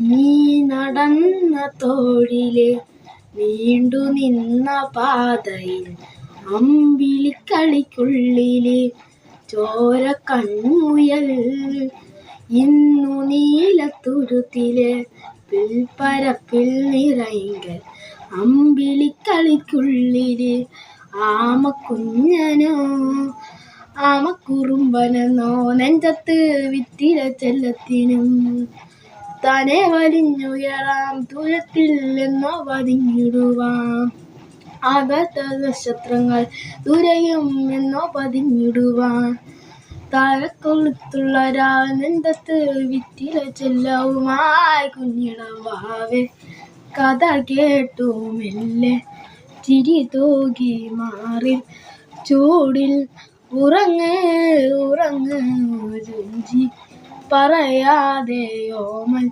നീ നടന്ന തോഴിലെ നീണ്ടു നിന്ന പാതയിൽ അമ്പിളിക്കളിക്കുള്ളിലെ ചോര കൺമുയൽ ഇന്നു നീലത്തുരുത്തിലെ പിൽപ്പരപ്പിൽ നിറയുക അമ്പിളിക്കളിക്കുള്ളിലെ ആമക്കുഞ്ഞനോ ആമക്കുറുമ്പനെന്നോ നെഞ്ചത്ത് വിത്തിര ചെല്ലത്തിനും തന്നെ വലിഞ്ഞുയരാം ദൂരത്തിൽ എന്നോ പതിഞ്ഞിടുവാം ആകാത്ത നക്ഷത്രങ്ങൾ ദൂരെയും എന്നോ പതിഞ്ഞിടുവാൻ താഴെക്കൊളുത്തുള്ള നെഞ്ചത്ത് വിത്തിര ചെല്ലവുമായി കുഞ്ഞിടം വാവേ കഥ കേട്ടു മെല്ലെ ചിരി തൂകി മാറിൽ ചൂടിൽ ഉറങ്ങ് ഉറങ്ങ് രുചി പറയാതെ ഓമൽ